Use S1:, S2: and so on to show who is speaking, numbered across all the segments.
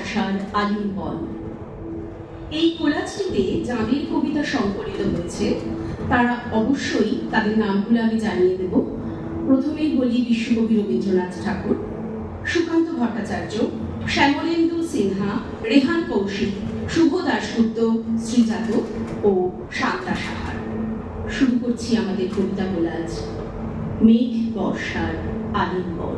S1: বর্ষার আলিঙ্গন। এই কোলাজটিতে যাঁদের কবিতা সংকলিত হয়েছে তারা অবশ্যই তাদের নামগুলো আমি জানিয়ে দেব। প্রথমেই বলি বিশ্বকবি রবীন্দ্রনাথ ঠাকুর, সুকান্ত ভট্টাচার্য, শ্যামলেন্দু সিনহা, রেহান কৌশিক, শুভ দাশগুপ্ত, শ্রীজাত ও শান্তা সাহার। শুরু করছি আমাদের কবিতা কোলাজ, মেঘ বর্ষার আলিঙ্গন।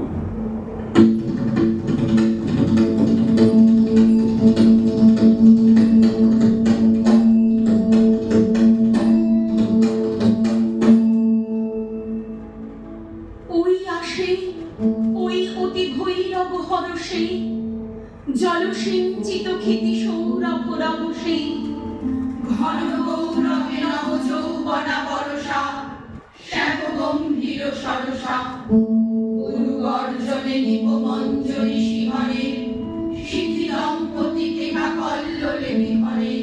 S2: জলসিঞ্চিত ক্ষিতি সৌরভ রবসে ঘন গৌরবে নব যৌবনা বরসা শ্যাম গম্ভীর সরসা গুরু গর্জনে নিপমঞ্জরি শিহরে সিদ্ধি দম্পতি কেহা কল্লোলে বিহরে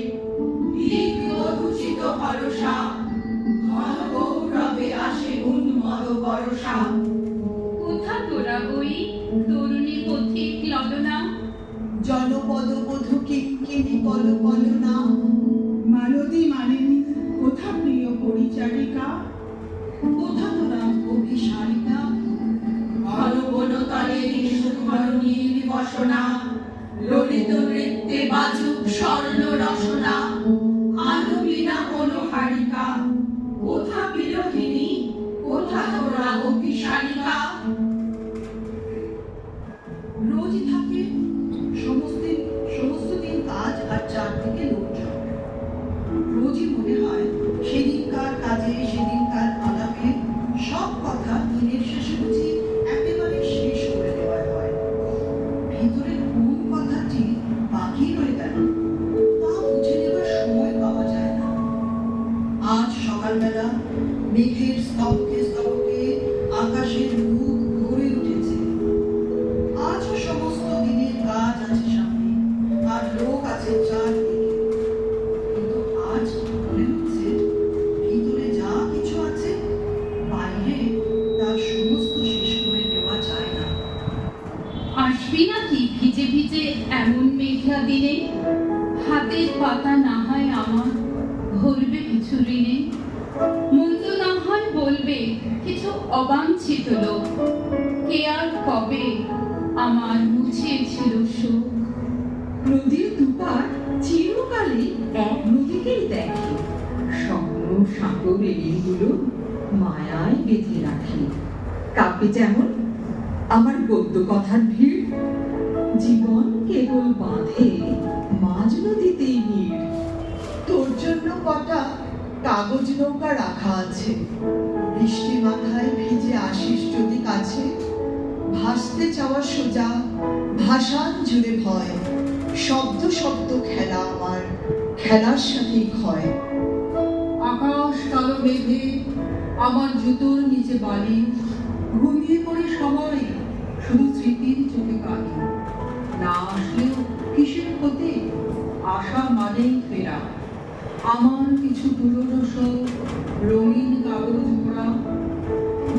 S2: দীর্ঘরুচিত হরসা ঘন গৌরবে আসে উন্মদ বরসা।
S3: কোথা তোরা ওই তরুণী পথিক ললনা,
S4: জনপদ বধূ কিঙ্কিণী কল কলনা,
S5: মালতী মালিনী কোথা প্রিয় পরিচারিকা,
S4: কোথা তোরা অভিসারিকা,
S2: ঘন বনতলে সুঘন নীল বসনা ললিত নৃত্যে বাজুক স্বর্ণ রসনা আলো বিনা অনুহারিকা, কোথা বিরোহিনী কোথা তোরা অভিসারিকা।
S4: রোজই থাকে সমস্ত দিন কাজ আর চারদিকে লোকজন। রোজই মনে হয় সেদিনকার কাজে সেদিনকার আলাপে সব কথা দিনের শেষে বুঝি একেবারে শেষ করে দেওয়া হয়। ভিতরের কোন কথাটি বাকি রয়ে গেল তা বুঝে নেবার সময় পাওয়া যায় না। আজ সকালবেলা মেঘের স্তবকে স্তবকে আকাশের বুক ভরে উঠেছে। আজও সমস্ত দিনের কাজ আছে সামনে আর লোক আছে চারদিকে, কিন্তু আজ মনে হচ্ছে ভিতরে যা কিছু আছে বাইরে তার সমস্ত শেষ করে দেওয়া যায় না।
S3: আসবি নাকি ভিজে ভিজে এমন মেঘলা দিনে, হাতের পাতা না হয় আমার ভরবে কিছু ঋণে, মন্দ না হয় বলবে কিছু অবাঞ্ছিত লোক, কে আর কবে আমার মুছিয়েছিল শোক।
S6: নদীর দুপার চিরকালই এক নদীকেই দেখে, স্বপ্ন সাঁকো রেলিংগুলো মায়ায় বেঁধে রাখে। কাব্যে যেমন আমার গদ্য কথার ভিড়, জীবন কেবল বাঁধে মাঝ নদীতেই ভিড়।
S4: তোর জন্য কটা কাগজ নৌকা রাখা আছে, বৃষ্টি মাথায় ভিজে আসিস যদি কাছে, ভাসতে চাওয়া সোজা ভাসান জুড়ে ভয়, শব্দ শব্দ খেলা আমার খেলার সাথেই ক্ষয়।
S5: আকাশ কালো মেঘে আমার জুতোর নিচে বালি, ঘুমিয়ে পড়ে সবাই শুধু স্মৃতির চোখে কালি। না আসলেও কিসের ক্ষতি, আশা মানেই ফেরা। আমার কিছু পুরনো শোক রঙিন কাগজ মোড়া,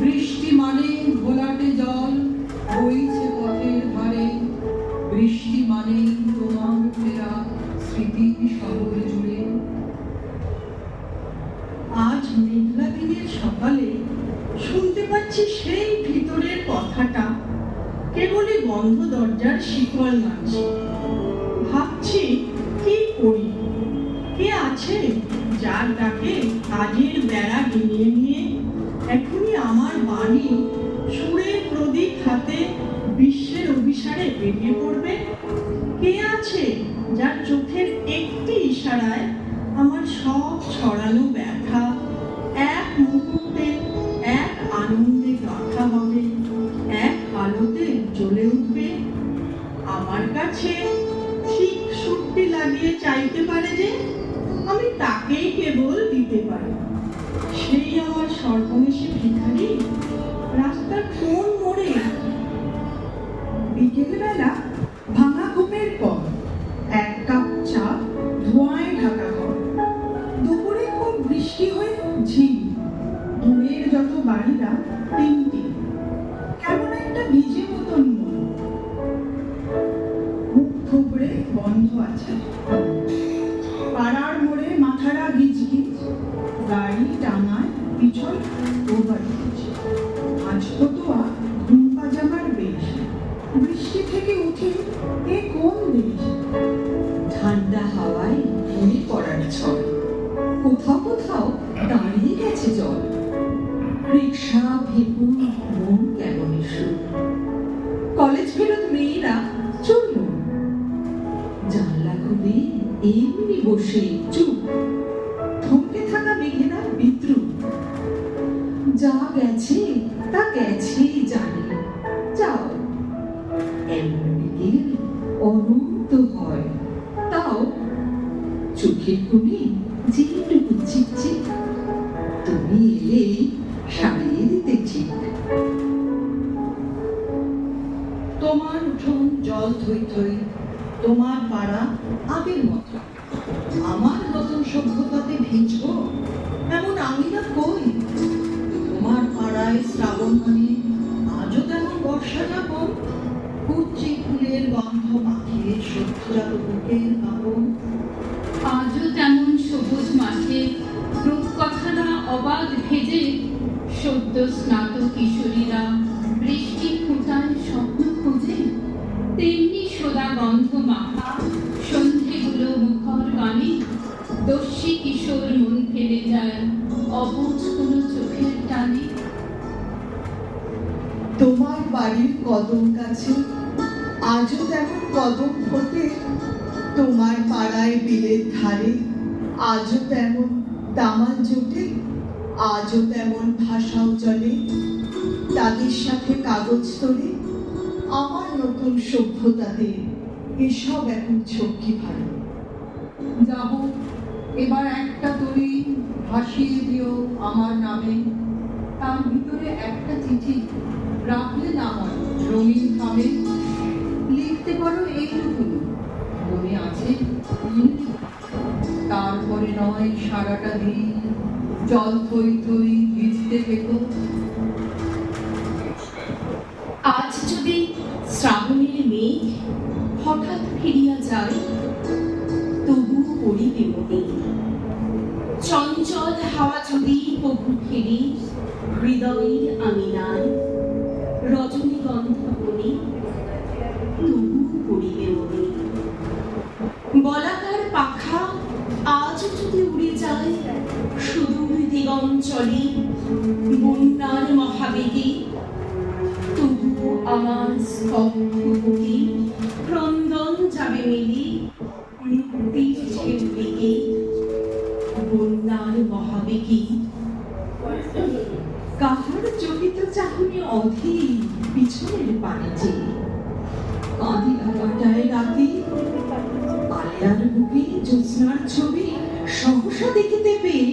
S5: বৃষ্টি মানে ঘোলাটে জল বইছে পথের ধারে, বৃষ্টি মানে তোমার ফেরা স্মৃতির শহর জুড়ে।
S4: আজ মেঘলা দিনের সকালে শুনতে পাচ্ছি সেই ভিতরের কথাটা, কেবলই বন্ধ দরজার শিকল নাড়ছে। ভাবছি কি করি, কে আছে যার ডাকে কাজের বেড়া ডিঙিয়ে নিয়ে এখনই আমার বাণী সুরের প্রদীপ হাতে বিশ্বের অভিসারে বেরিয়ে পড়বে। কে আছে যার চোখের একটি ইশারায় আমার সব ছড়ানো ব্যথা এক মুহূর্তে এক আনন্দে গাঁথা হবে, এক আলোতে জ্বলে উঠবে। আমার কাছে ঠিক সুরটি লাগিয়ে চাইতে পারে যে আমি তাকেই কেবল দিতে পারি। সেই আমার সর্বনেশে ভিখারি রাস্তার কোন মোড়ে। বিকেলবেলা ভাঙা ঘুমের পর এক কাপ চা ধোঁয়ায় ঢাকা ঘর। দুপুরে খুব বৃষ্টি হয়ে ঝিম, দূরের যত বাড়িরা তিনটি, কেমন একটা ভিজে মতন মন। মুক্ত খুবড়ে বন্ধ আছে। পাড়ার মোড়ে মাথারা গিজগিজ, গাড়ি টাঙায় পিছন ওভারব্রিজ। আজ ফতুয়া ঘুম পাজামার বেশ, বৃষ্টি থেকে উঠে এ কোন দেশ?
S6: ঠান্ডা হাওয়ায় মনে পড়ার ছয়, কোথাও কোথাও দাঁড়িয়ে গেছে জল। রিক্সা ভেপুর মন কেমন সুর, কলেজ ফেরত মেয়েরা চলুন। জানলা খুলে এমনি বসে চুপ, থমকে থাকা মেঘেরা বিদ্রুপ। যা গেছে তা গেছেই জানি, যাও। এমন বিকেল অনন্ত হয়, তাও চোখের কোণে যেটুকু চিকচিক, তুমি এলেই সারিয়ে দিতে ঠিক।
S4: তোমার উঠোন জল থই থই, তোমার পাড়া আগের মতো। আমার নতুন সভ্যতাতে ভিজবো এমন আমি না কই। তোমার পাড়ায় শ্রাবণ মানে আজও তেমন বর্ষা যাপন। কুচি ফুলের গন্ধ মাখিয়ে সত্যজাত বুকের কাপড়।
S3: আজও তেমন সবুজ মাঠে রূপকথারা অবাধ ভেজে, সদ্য স্নাত কিশোরীরা বৃষ্টি ফোঁটায় স্বপ্ন খোঁজে। তেমনি সোদা গন্ধ মাখা সন্ধেগুলো মুখর গানে, দস্যি কিশোর মন ফেলে যায় অবুঝ কোনো চোখের টানে।
S7: তোমার বাড়ির কদম গাছে আজও তেমন কদম ফোটে। তোমার পাড়ায় বিলের ধারে আজও তেমন দামাল জোটে। আজও তেমন ভাষাও চলে, তাদের সাথে কাগজ তোলে। আমার নতুন সভ্যতাতে এসব এখন চোখে ভালো।
S5: যাব এবার একটা তরি ভাসিয়ে দিও আমার নামে, তার ভিতরে একটা চিঠি রাখলে না হয় রঙিন খামে। লিখতে পারো এইটুকু, মনে আছে? তারপরে নয় সারাটা দিন জল থই থই ভিজতে পেতো।
S1: আজ যদি শ্রাবণের মেঘ হঠাৎ ফিরিয়া যায়, তবুও পড়িবে মনে। চঞ্চল হাওয়া যদি প্রভু ফেরি হৃদয়ের আঙিনায়, রজনীগন্ধা বনে তবুও পড়িবে মনে। বলাকার পাখা আজ যদি উড়ে যায় সুদূর দিগঞ্চলে বন্যার মহাবেগে, তবুও আমার স্তব্ধ বুকে ক্রন্দন যাবে মিলি মুক্তির ঢেউ বেগে। বন্যার মহাবেগে
S6: কাহার চকিত চাহনি অধীর পিছনের পানে চেয়ে, কাঁদিয়া কাটায় রাতে আলিয়ার বুকে জ্যোৎস্নার ছবি সহসা দেখিতে পেয়ে।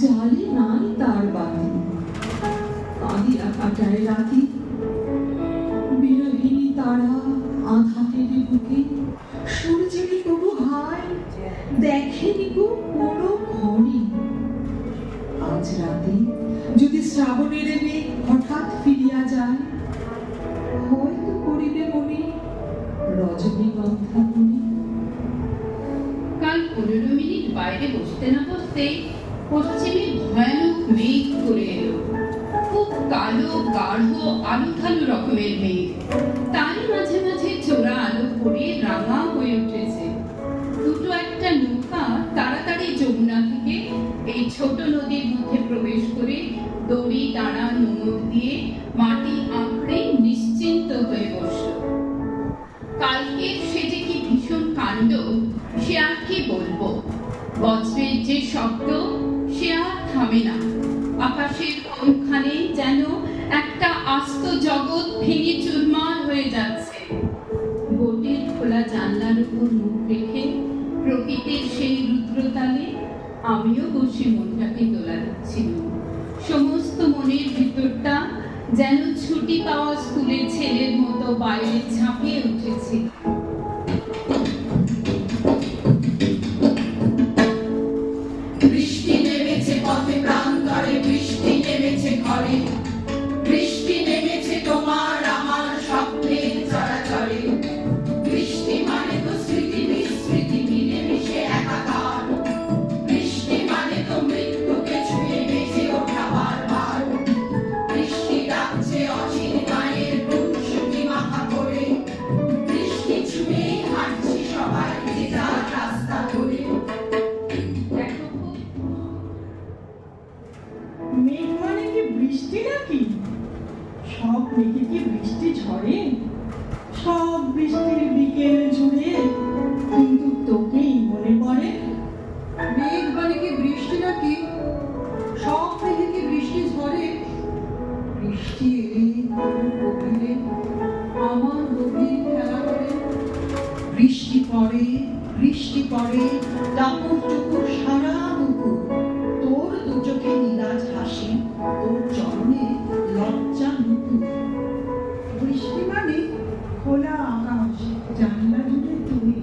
S6: জালে নাই তার বাতি, কাঁদিয়া কাটায় রাতে বিরোহিনী তারা আধারের বুকে। সূর্যের তবু হায় দেখেনি গো কোনো ক্ষণে। আজ রাতে যদি শ্রাবণের মেঘ হঠাৎ ফিরিয়া যায়, হয়তো করিবে মনে রজনীগন্ধা বনে।
S3: কাল 15 মিনিট বাইরে বসতে না বসতেই পশ্চিমে ভয়ানক মেঘ করে এলো। খুব কালো গাঢ় আলুথালু রকমের মেঘ, তারই মাঝে মাঝে চোরা আলো পড়ে রাঙা হয়ে উঠেছে। দুটো একটা নৌকা তাড়াতাড়ি যমুনা থেকে এই ছোট নদীর মধ্যে প্রবেশ করে দড়ি টানা নোঙর দিয়ে মাটি আঁকড়ে নিশ্চিন্ত হয়ে বসল। কালকে সে যে কি ভীষণ কাণ্ড, সে আর কি বলবো। বজ্রের যে শব্দ, সে আর থামে না। আকাশের কোনখানে যেন একটা আস্ত জগৎ ভেঙে চুরমার হয়ে যাচ্ছে। বোটের খোলা জানলার উপর মুখ রেখে প্রকৃতির সেই রুদ্রতালে আমিও বসে মনটাকে দোলা দিচ্ছিলাম। সমস্ত মনের ভিতরটা যেন ছুটি পাওয়া স্কুলের ছেলের মতো বাইরে ঝাঁপিয়ে উঠেছিল।
S2: বৃষ্টি নেমেছে পথে প্রান্তরে, বৃষ্টি নেমেছে ঘরে, বৃষ্টি নেমেছে তোমার আমার স্বপ্নের চরাচরে। বৃষ্টি যে যার রাস্তা ধরে।
S3: দেখো গো,
S6: মেঘ মানে কি বৃষ্টি নাকি? সব মেঘে কি বৃষ্টি ঝরে? সব বৃষ্টির বিকেল জুড়ে কিন্তু তোকেই মনে পড়ে।
S5: মেঘ মানে কি বৃষ্টি নাকি? সব মেঘে কি বৃষ্টি ঝরে? বৃষ্টি এলে গভীরে আমার গভীর খেলা করে।
S4: বৃষ্টি পড়ে টাপুর টুকুর সারা দুপুর, তোর দু চোখে নীলাজ হাসি, তোর চরণে লজ্জা নুপুর। বৃষ্টি মানে খোলা আকাশ, জানলা জুড়ে তুই,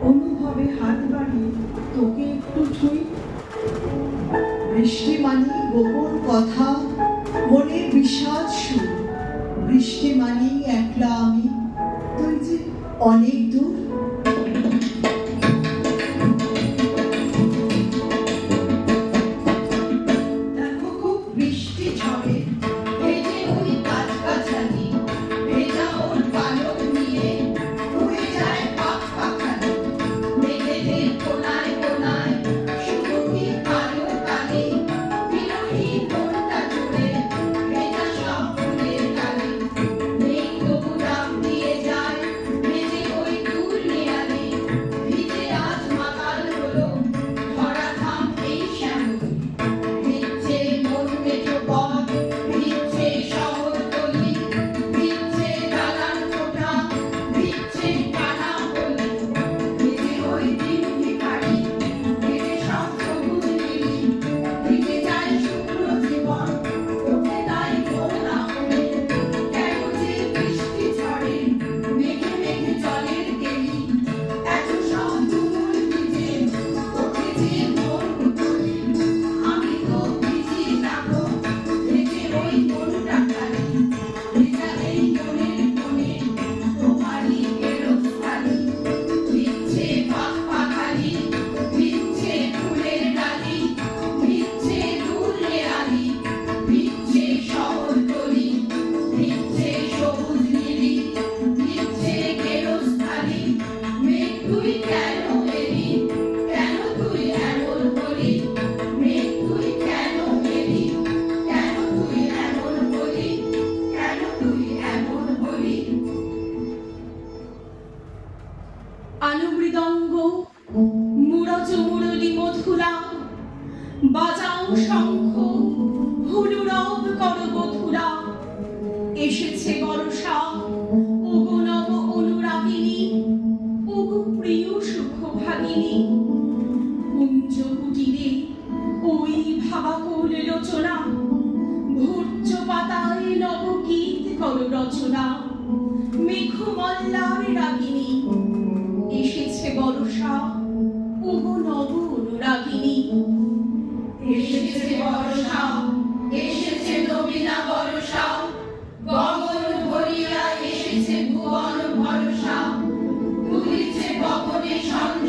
S4: অনুভবে হাত বাড়িয়ে তোকে একটু ছুঁই। বৃষ্টি মানে গোপন কথা, মনের বিষাদ সুর। বৃষ্টি মানে একলা আমি, তুই যে অনেক দূর।
S2: দেখো খুব বৃষ্টি ঝরে, ভেজে ওই গাছগাছালি, ভেজা ওর পালক নিয়ে উড়ে যায় পাখ পাখালি। মেঘেদের কোনায় কোনায় শুধু কি কালো কালি, বিরহী মনটা জুড়ে ভেজা সব ফুলের ডালি। মেঘ তবু ডাক দিয়ে যায়, ভেজে ওই দূর নেয়ালি, ভিজে আজ মাতাল হলো ধরাধাম এই শ্যামলী। ভিজছে মন মেঠো পথ, ভিজছে শহরতলি, ভিজছে দালান কোঠা, ভিজছে পাড়া গলি। ভিজে ওই দিন ভিখারি, ভিজে সব সবুজ নীলি, ভিজে যায় শুকনো জীবন, ওঠে তাই মন আকুলি। কেন যে বৃষ্টি ঝরে, মেঘে মেঘে জলের কেলি, এত সব তুমুল ভিজে ওঠে যে মন উতলি। আমি তো ভিজি যাবো, ভেজে ওই মনটা খালি, ভেজা এই মনের কোণে তোমারই গেরস্থালি। ভিজছে পাখ পাখালি, ভিজছে ফুলের ডালি, ভিজছে দূর নেয়ালি, ভিজছে শহরতলি, ভিজছে সবুজ নীলি, ভিজছে গেরস্থালি। মেঘ তুই কেন এলি, কেন তুই এমন হলি? মেঘ তুই কেন এলি, কেন তুই এমন হলি? কেন তুই এমন হলি?
S1: আলো মৃদঙ্গ, মুরজ মুরলি মধুরা, বাজাও শঙ্খ, হুলুরব কর বধুরা। এসেছে বর্ষা, ওগো নব অনুরাগিনী, ওগো প্রিয় সুখভাগিনী। কুঞ্জ কুটিরে ওই ভাবাকুল লোচনা, ভূর্য পাতায় নবগীত কর রচনা। মেঘমল্লার রাগিনী, এসেছে বর্ষা, ওগো নব অনুরাগিনী।
S2: এসেছে বর্ষা, এসেছে নবীনা বর্ষা, গগন ভরিয়া এসেছে ভুবন ভরসা। তুলিছে গগনে সঞ্জ